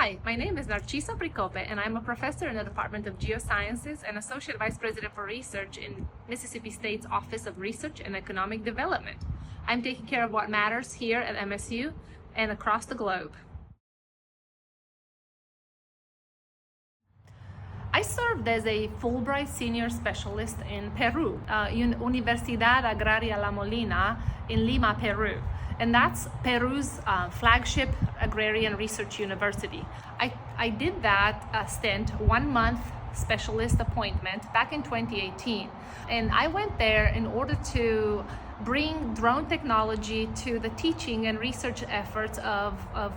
Hi, my name is Narcisa Pricope, and I'm a professor in the Department of Geosciences and Associate Vice President for Research in Mississippi State's Office of Research and Economic Development. I'm taking care of what matters here at MSU and across the globe. I served as a Fulbright Senior Specialist in Peru, Universidad Agraria La Molina in Lima, Peru. And that's Peru's flagship agrarian research university. I did that stint, 1 month specialist appointment back in 2018. And I went there in order to bring drone technology to the teaching and research efforts of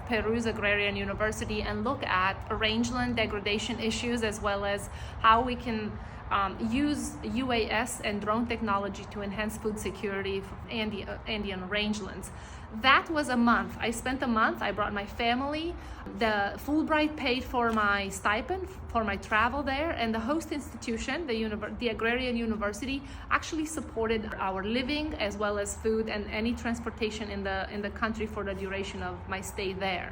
Peru's agrarian university and look at rangeland degradation issues, as well as how we can use UAS and drone technology to enhance food security for Andean rangelands. That was a month. I spent a month. I brought my family. The Fulbright paid for my stipend for my travel there, and the host institution, the agrarian university, actually supported our living as well as food and any transportation in the country for the duration of my stay there.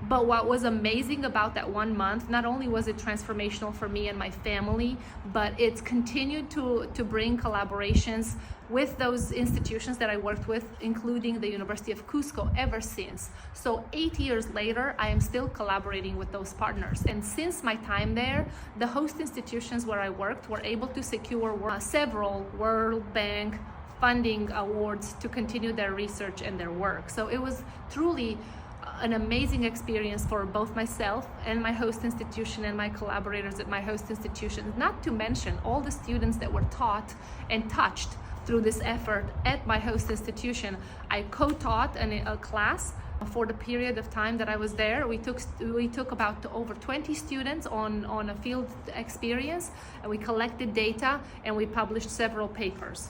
But what was amazing about that 1 month, not only was it transformational for me and my family, but it's continued to bring collaborations with those institutions that I worked with, including the University of Cusco, ever since. So 8 years later, I am still collaborating with those partners. And since my time there, the host institutions where I worked were able to secure several World Bank funding awards to continue their research and their work. So it was truly an amazing experience for both myself and my host institution and my collaborators at my host institution, not to mention all the students that were taught and touched through this effort at my host institution. I co-taught a class for the period of time that I was there. We took about over 20 students on a field experience, and we collected data and we published several papers.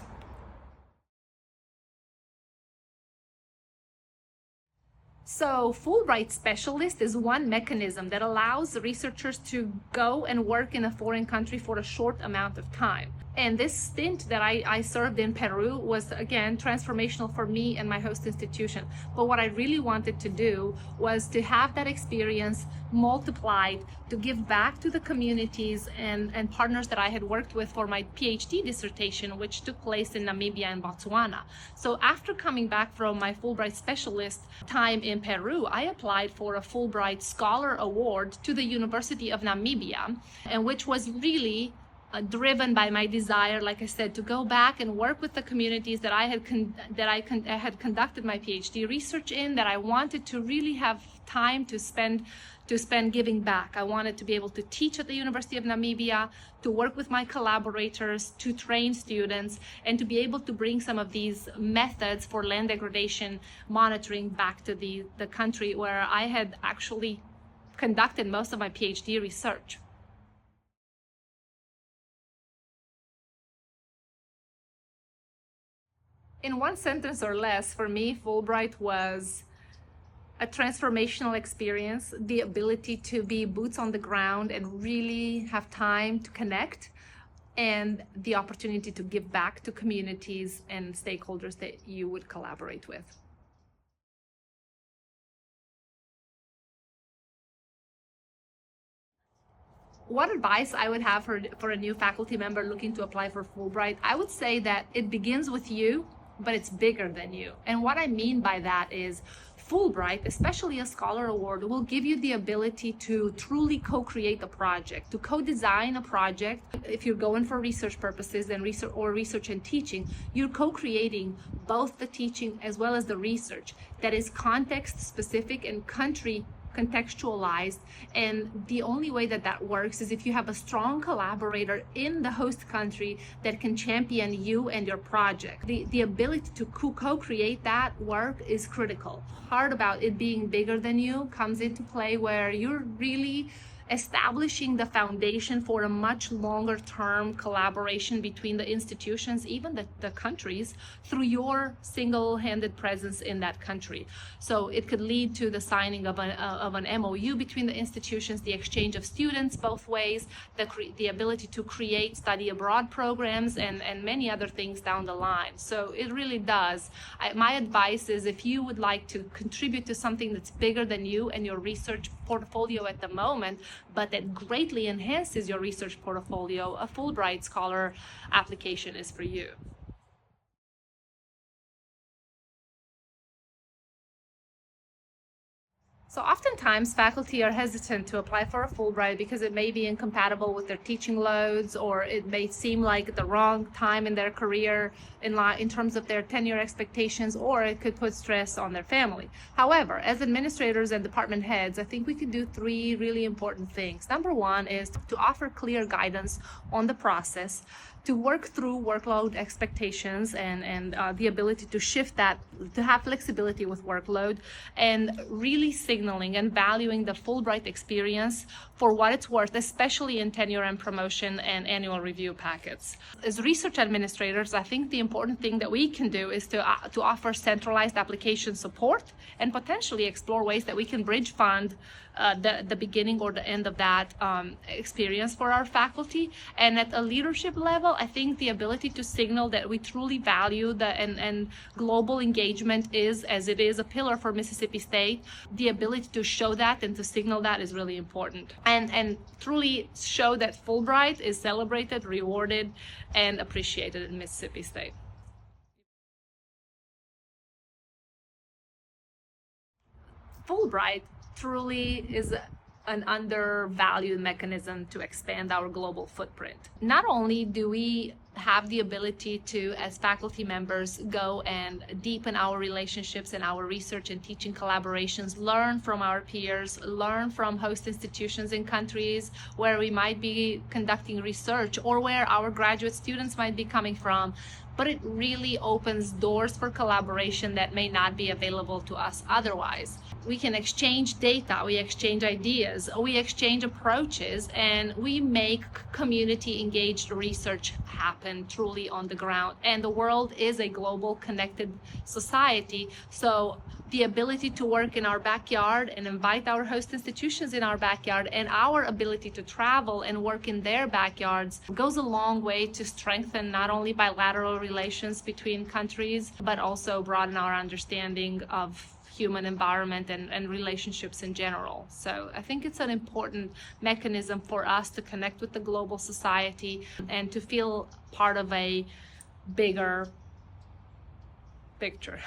So Fulbright Specialist is one mechanism that allows researchers to go and work in a foreign country for a short amount of time. And this stint that I served in Peru was, again, transformational for me and my host institution. But what I really wanted to do was to have that experience multiplied, to give back to the communities and partners that I had worked with for my PhD dissertation, which took place in Namibia and Botswana. So after coming back from my Fulbright Specialist time in Peru, I applied for a Fulbright Scholar Award to the University of Namibia, and which was really driven by my desire, like I said, to go back and work with the communities that I had conducted my PhD research in, that I wanted to really have time to spend giving back. I wanted to be able to teach at the University of Namibia, to work with my collaborators, to train students, and to be able to bring some of these methods for land degradation monitoring back to the country where I had actually conducted most of my PhD research. In one sentence or less, for me, Fulbright was a transformational experience, the ability to be boots on the ground and really have time to connect, and the opportunity to give back to communities and stakeholders that you would collaborate with. What advice I would have for a new faculty member looking to apply for Fulbright? I would say that it begins with you, but it's bigger than you. And what I mean by that is Fulbright, especially a Scholar Award, will give you the ability to truly co-create a project, to co-design a project. If you're going for research purposes and research and teaching, you're co-creating both the teaching as well as the research that is context specific and country contextualized. And the only way that works is if you have a strong collaborator in the host country that can champion you and your project. The ability to co-create that work is critical. Part about it being bigger than you comes into play where you're really establishing the foundation for a much longer term collaboration between the institutions, even the countries, through your single-handed presence in that country. So it could lead to the signing of an MOU between the institutions, the exchange of students both ways, the ability to create study abroad programs, and many other things down the line. So it really does. My advice is, if you would like to contribute to something that's bigger than you and your research portfolio at the moment, but that greatly enhances your research portfolio, a Fulbright Scholar application is for you. So oftentimes faculty are hesitant to apply for a Fulbright because it may be incompatible with their teaching loads, or it may seem like the wrong time in their career in terms of their tenure expectations, or it could put stress on their family. However, as administrators and department heads, I think we can do three really important things. Number one is to offer clear guidance on the process, to work through workload expectations and the ability to shift that, to have flexibility with workload, and really signaling and valuing the Fulbright experience for what it's worth, especially in tenure and promotion and annual review packets. As research administrators, I think the important thing that we can do is to offer centralized application support and potentially explore ways that we can bridge fund the beginning or the end of that experience for our faculty. And at a leadership level, I think the ability to signal that we truly value and global engagement is, as it is a pillar for Mississippi State, the ability to show that and to signal that is really important. And truly show that Fulbright is celebrated, rewarded, and appreciated in Mississippi State. Fulbright truly is an undervalued mechanism to expand our global footprint. Not only do we have the ability to, as faculty members, go and deepen our relationships and our research and teaching collaborations, learn from our peers, learn from host institutions in countries where we might be conducting research or where our graduate students might be coming from, but it really opens doors for collaboration that may not be available to us otherwise. We can exchange data, we exchange ideas, we exchange approaches, and we make community engaged research happen truly on the ground. And the world is a global connected society, so the ability to work in our backyard and invite our host institutions in our backyard, and our ability to travel and work in their backyards, goes a long way to strengthen not only bilateral relations between countries, but also broaden our understanding of human environment and relationships in general. So I think it's an important mechanism for us to connect with the global society and to feel part of a bigger picture.